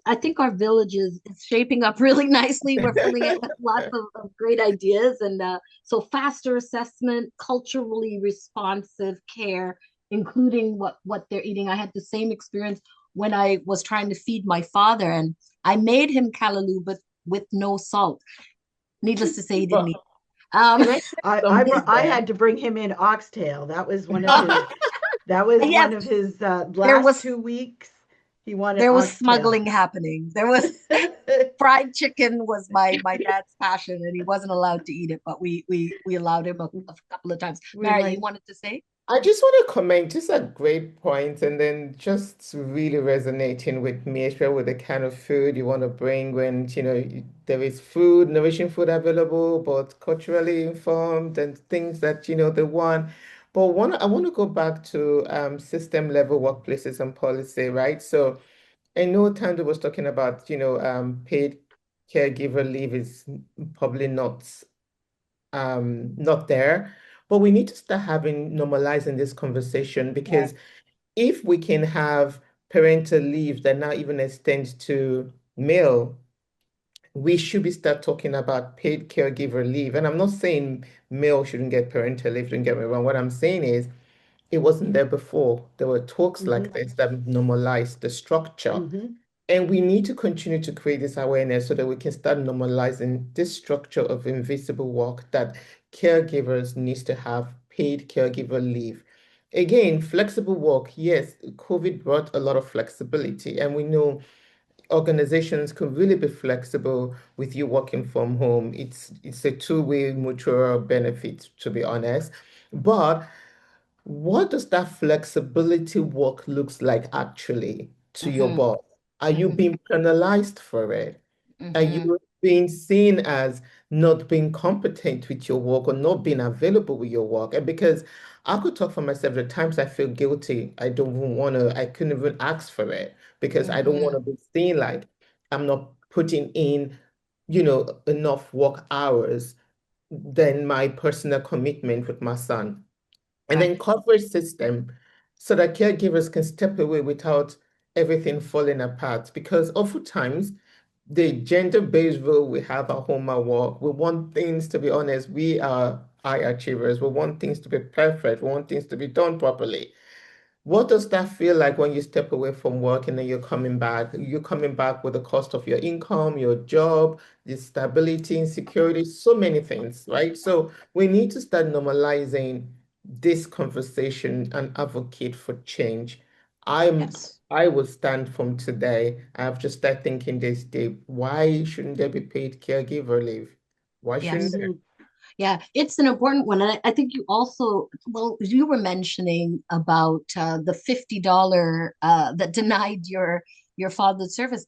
I think our village is shaping up really nicely. We're filling it with lots of great ideas, and so faster assessment, culturally responsive care, including what they're eating. I had the same experience when I was trying to feed my father, and I made him callaloo, but with no salt. Needless to say, he didn't eat. Well, Um, can I say something I there? had to bring him in oxtail. That was yes, one of his there last was 2 weeks. He wanted there was oxtail. smuggling happening. There was fried chicken was my dad's passion, and he wasn't allowed to eat it, but we allowed him a couple of times. We're Mary, you like, wanted to say? I just want to comment, just a great point, and then just really resonating with me, especially with the kind of food you want to bring when, there is food, nourishing food available, but culturally informed and things that, they want. But I want to go back to system level workplaces and policy, right? So I know Tando was talking about, paid caregiver leave is probably not there, but we need to start having normalizing this conversation because Yes. if we can have parental leave that now even extends to male, we should be start talking about paid caregiver leave. And I'm not saying male shouldn't get parental leave, don't get me wrong. What I'm saying is it wasn't there before. There were talks like Mm-hmm. this that normalized the structure. Mm-hmm. And we need to continue to create this awareness so that we can start normalizing this structure of invisible work that caregivers needs to have paid caregiver leave. Again, flexible work, yes, COVID brought a lot of flexibility, and we know organizations could really be flexible with you working from home. It's a two-way mutual benefit, to be honest. But what does that flexibility work looks like actually to your Mm-hmm. boss? Are you Mm-hmm. being penalized for it? Are Mm-hmm. you being seen as not being competent with your work or not being available with your work? And because I could talk for myself, the times I feel guilty, I couldn't even ask for it because I don't want Mm-hmm. to be seen like I'm not putting in, enough work hours than my personal commitment with my son. And then Correct. coverage system so that caregivers can step away without everything falling apart. Because oftentimes, the gender-based role we have at home at work, we want things to be honest, we are high achievers. We want things to be perfect. We want things to be done properly. What does that feel like when you step away from work and then you're coming back? You're coming back with the cost of your income, your job, the stability, insecurity, so many things, right? So we need to start normalizing this conversation and advocate for change. I'm Yes. I will stand from today. I have just started thinking this day, why shouldn't there be paid caregiver leave? Why shouldn't Yes. there? Mm-hmm. Yeah, it's an important one. And I think you also, well, you were mentioning about the $50 that denied your father's service.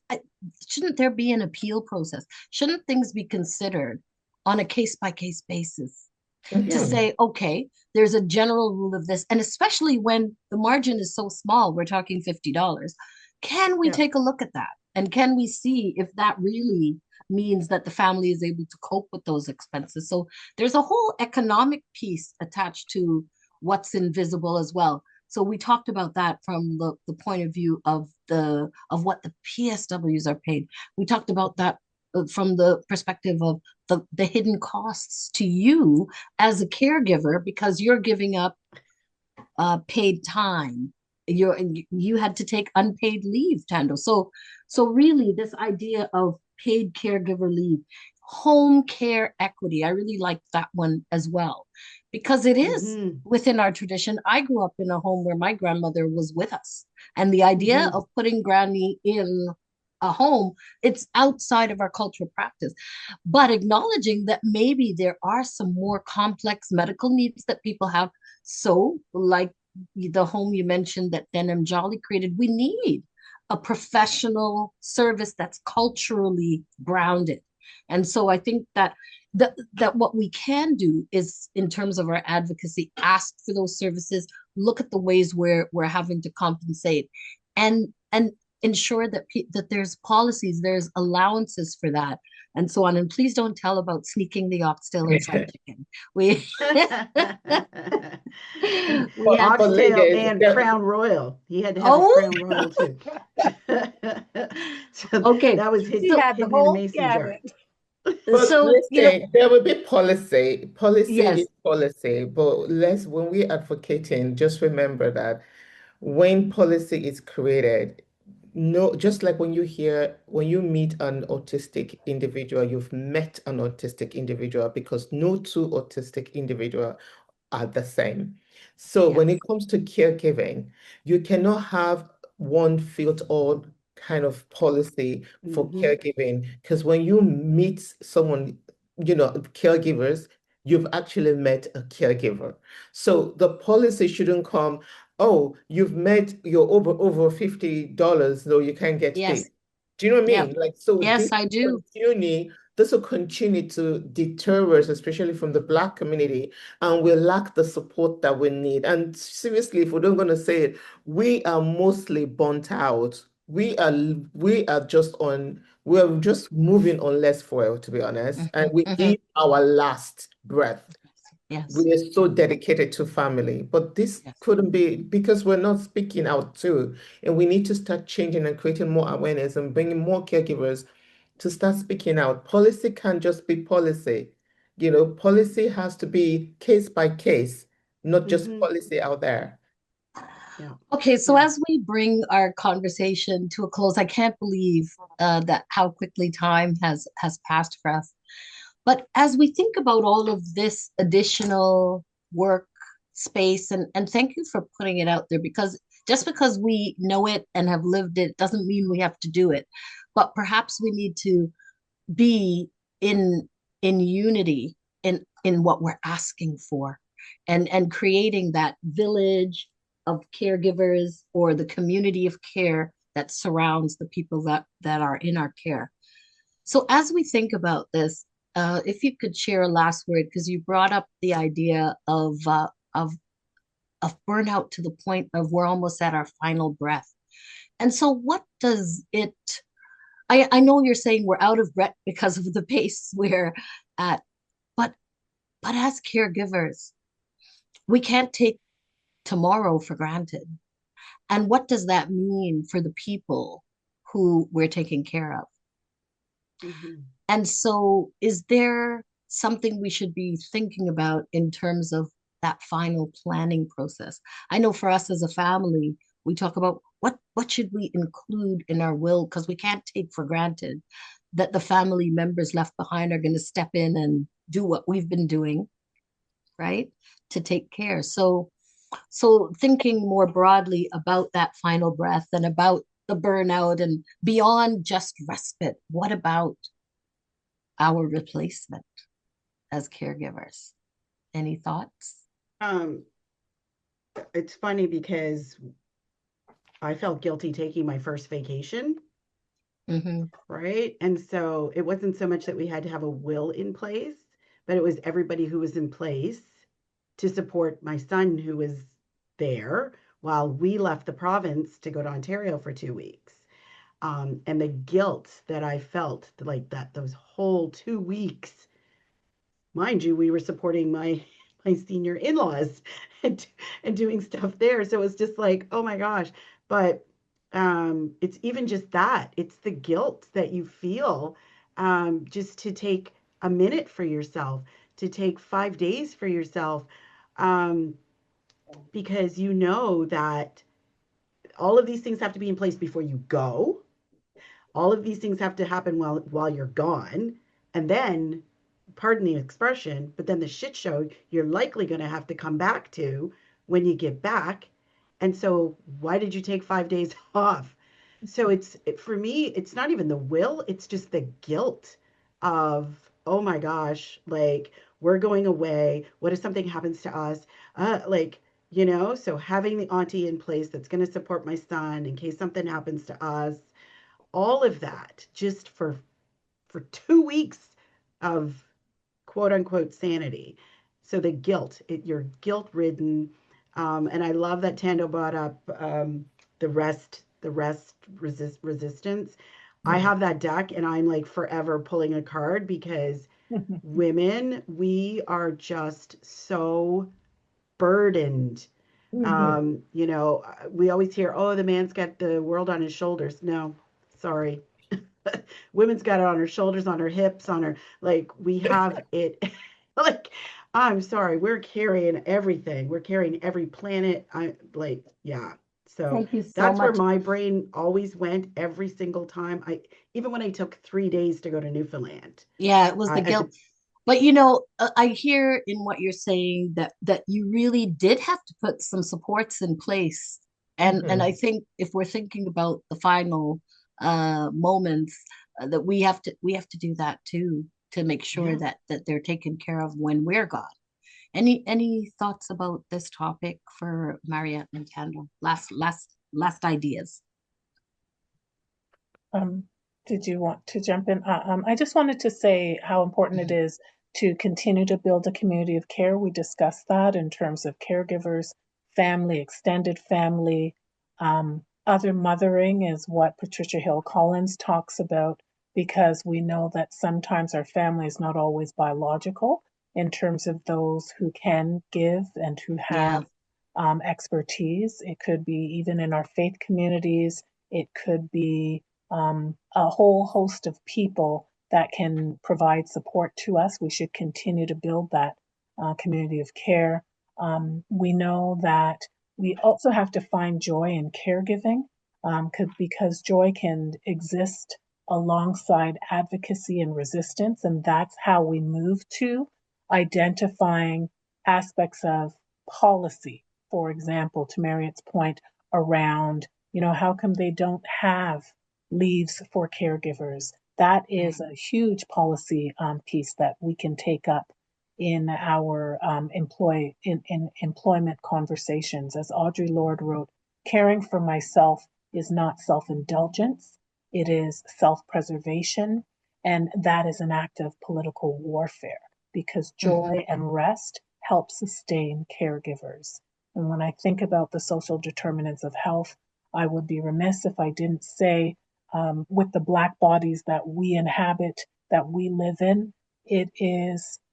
Shouldn't there be an appeal process? Shouldn't things be considered on a case by case basis to Mhm. say, okay, there's a general rule of this, and especially when the margin is so small, we're talking $50. Can we Yeah. take a look at that? And can we see if that really means that the family is able to cope with those expenses? So there's a whole economic piece attached to what's invisible as well. So we talked about that from the point of view of what the PSWs are paid. We talked about that from the perspective of the hidden costs to you as a caregiver because you're giving up paid time. You had to take unpaid leave, Tando. So really, this idea of paid caregiver leave, home care equity, I really like that one as well, because it is Mm-hmm. within our tradition. I grew up in a home where my grandmother was with us, and the idea Mm-hmm. of putting granny in a home, it's outside of our cultural practice, but acknowledging that maybe there are some more complex medical needs that people have. So, like the home you mentioned that Denim Jolly created, we need a professional service that's culturally grounded. And so I think that what we can do is, in terms of our advocacy, ask for those services, look at the ways where we're having to compensate, and ensure that there's policies, there's allowances for that, and so on. And please don't tell about sneaking the oxtail and fried chicken. We we had But Oxtail ladies, and Crown Royal. He had to have his oh Crown Royal too. So okay. that was He So had the hidden in a whole mason jar. gamut. but so listen, there will be policy. Policy yes, is policy, but when we're advocating, just remember that when policy is created, no, just like when you meet an autistic individual, you've met an autistic individual because no two autistic individual are the same. So when yes, it comes to caregiving, you cannot have one fit-all kind of policy for Mm-hmm. caregiving because when you meet someone, caregivers, you've actually met a caregiver. So the policy shouldn't come, oh, you've met your over $50, so you can't get this. yes, Do you know what I yep, mean? Like, so yes, this I do. opportunity this will continue to deter us, especially from the Black community, and we lack the support that we need. And seriously, if we're not going to say it, we are mostly burnt out. We are just moving on less fuel, to be honest, and we give our last breath. Yes. We are so dedicated to family, but this Yes. couldn't be because we're not speaking out too. And we need to start changing and creating more awareness and bringing more caregivers to start speaking out. Policy can't just be policy. Policy has to be case by case, not just policy out there. Yeah. Okay, so Yeah. as we bring our conversation to a close, I can't believe that how quickly time has passed for us. But as we think about all of this additional work space, and thank you for putting it out there, because just because we know it and have lived it doesn't mean we have to do it. But perhaps we need to be in unity in what we're asking for, and creating that village of caregivers, or the community of care that surrounds the people that are in our care. So as we think about this, if you could share a last word, because you brought up the idea of burnout to the point of we're almost at our final breath. And so what does it, I know you're saying we're out of breath because of the pace we're at, but as caregivers, we can't take tomorrow for granted. And what does that mean for the people who we're taking care of? And so, is there something we should be thinking about in terms of that final planning process? I know for us as a family, we talk about what should we include in our will, because we can't take for granted that the family members left behind are going to step in and do what we've been doing, right? To take care. So thinking more broadly about that final breath and about the burnout and beyond just respite, what about our replacement as caregivers? Any thoughts? Um, it's funny because I felt guilty taking my first vacation, right? And so it wasn't so much that we had to have a will in place, but it was everybody who was in place to support my son who was there while we left the province to go to Ontario for 2 weeks. And the guilt that I felt, like that, those whole 2 weeks, mind you, we were supporting my senior in-laws and doing stuff there. So it's just like, oh my gosh. But it's even just that. It's the guilt that you feel, just to take a minute for yourself, to take 5 days for yourself, um, because you know that all of these things have to be in place before you go. All of these things have to happen while you're gone. And then, pardon the expression, but then the shit show you're likely going to have to come back to when you get back. And so why did you take 5 days off? So for me, it's not even the will, it's just the guilt of, oh my gosh, like we're going away. What if something happens to us? So having the auntie in place that's going to support my son in case something happens to us, all of that just for 2 weeks of quote unquote sanity. So the guilt, you're guilt ridden. And I love that Tando brought up the rest resistance. I have that deck and I'm like forever pulling a card because women, we are just so burdened. We always hear, oh, the man's got the world on his shoulders. No, sorry. Women's got it on her shoulders, on her hips, on her, like we have it. Like, I'm sorry, we're carrying everything. We're carrying every planet. Yeah. So Thank you so that's where much. my brain always went every single time. Even when I took 3 days to go to Newfoundland. Yeah, it was the At the guilt. But I hear in what you're saying that you really did have to put some supports in place. And I think if we're thinking about the final moments, that we have to do that too, to make sure Yeah. that they're taken care of when we're gone. Any thoughts about this topic for Mariette and Kendall? Last ideas. Did you want to jump in? I just wanted to say how important it is to continue to build a community of care. We discussed that in terms of caregivers, family, extended family. Other mothering is what Patricia Hill Collins talks about, because we know that sometimes our family is not always biological in terms of those who can give and who Yeah. have expertise. It could be even in our faith communities. It could be a whole host of people that can provide support to us. We should continue to build that community of care. We know that we also have to find joy in caregiving, because joy can exist alongside advocacy and resistance. And that's how we move to identifying aspects of policy. For example, to Marriott's point around, how come they don't have leaves for caregivers? That is a huge policy piece that we can take up in our in employment conversations. As Audre Lorde wrote, caring for myself is not self-indulgence, it is self-preservation, and that is an act of political warfare, because joy and rest help sustain caregivers. And when I think about the social determinants of health, I would be remiss if I didn't say, with the Black bodies that we inhabit, that we live in,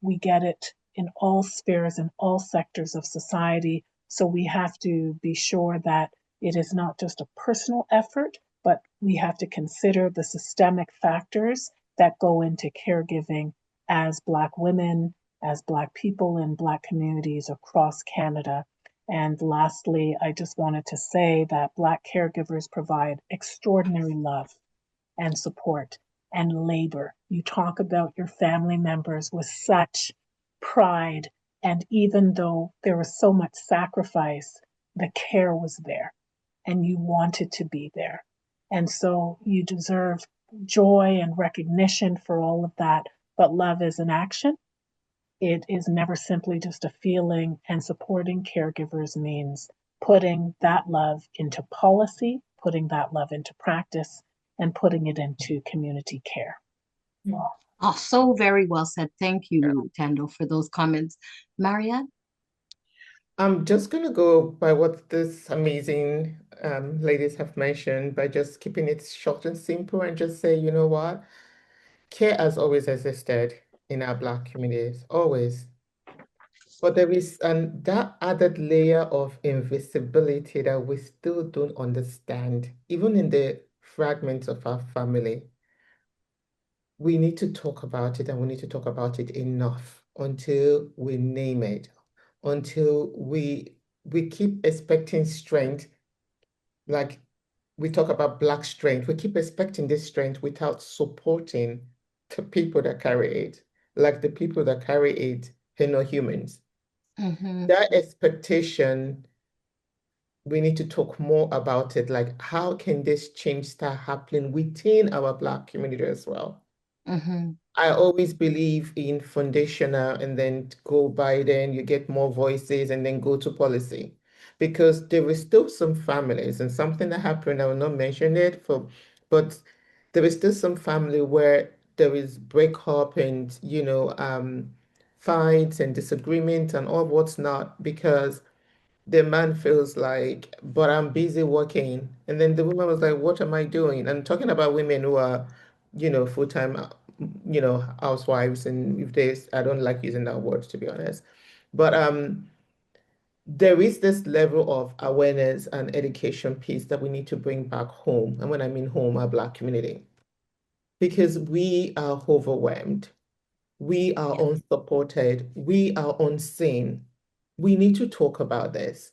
we get it in all spheres and all sectors of society. So we have to be sure that it is not just a personal effort, but we have to consider the systemic factors that go into caregiving as Black women, as Black people in Black communities across Canada. And lastly, I just wanted to say that Black caregivers provide extraordinary love and support and labor. You talk about your family members with such pride. And even though there was so much sacrifice, the care was there and you wanted to be there. And so you deserve joy and recognition for all of that. But love is an action. It is never simply just a feeling, and supporting caregivers means putting that love into policy, putting that love into practice, and putting it into community care. Oh, so very well said. Thank you, Tando, for those comments. Marianne? I'm just going to go by what this amazing ladies have mentioned, by just keeping it short and simple and just say, you know what? Care has always existed in our Black communities, always. But there is that added layer of invisibility that we still don't understand, even in the fragments of our family. We need to talk about it, and we need to talk about it enough until we name it, until we keep expecting strength. Like we talk about Black strength, we keep expecting this strength without supporting the people that carry it. Like the people that carry it, they're not humans. That expectation, we need to talk more about it. Like, how can this change start happening within our Black community as well? I always believe in foundational and then go by, then you get more voices and then go to policy. Because there is still some families, and something that happened, I will not mention it but there is still some family where there is breakup and fights and disagreement and all what's not, because the man feels like, but I'm busy working. And then the woman was like, what am I doing? And talking about women who are, full-time, housewives. And if there's, I don't like using that word, to be honest. But there is this level of awareness and education piece that we need to bring back home. And when I mean home, our Black community, because we are overwhelmed. We are unsupported. We are unseen. We need to talk about this.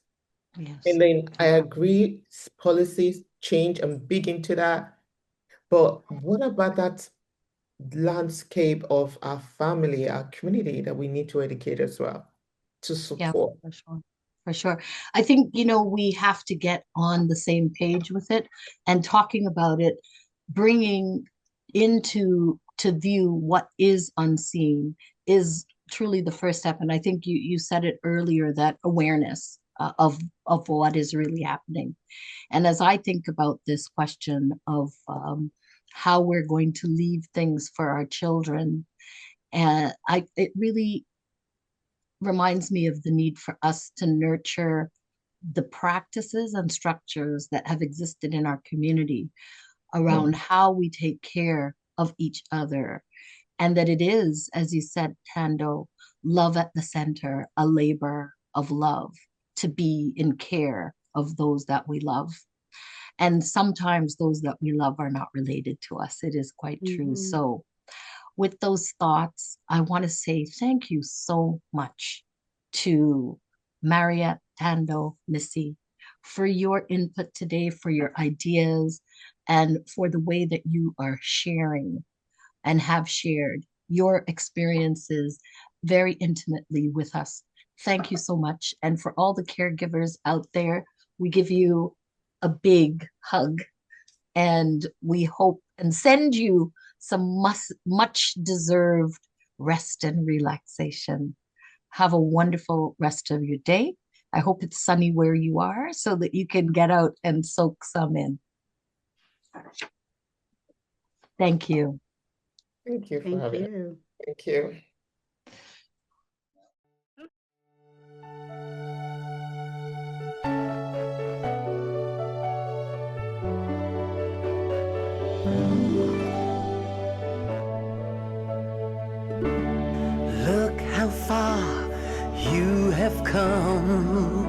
Yes. And then I agree, policies change. I'm big into that. But what about that landscape of our family, our community that we need to educate as well to Yeah, support? for sure. For sure. I think, we have to get on the same page with it and talking about it, bringing into to view what is unseen is truly the first step. And I think you said it earlier, that awareness of what is really happening. And as I think about this question of how we're going to leave things for our children. And it really reminds me of the need for us to nurture the practices and structures that have existed in our community around how we take care of each other. And that it is, as you said, Tando, love at the center, a labor of love, to be in care of those that we love. And sometimes those that we love are not related to us. It is quite true. So, with those thoughts, I want to say thank you so much to Mariette, Tando, Missy, for your input today, for your ideas, and for the way that you are sharing and have shared your experiences very intimately with us. Thank you so much. And for all the caregivers out there, we give you a big hug, and we hope and send you some much deserved rest and relaxation. Have a wonderful rest of your day. I hope it's sunny where you are so that you can get out and soak some in. Thank you. Thank you for Thank having us. you. Thank you. Look how far you have come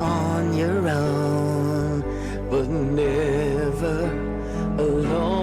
on your own, but never alone.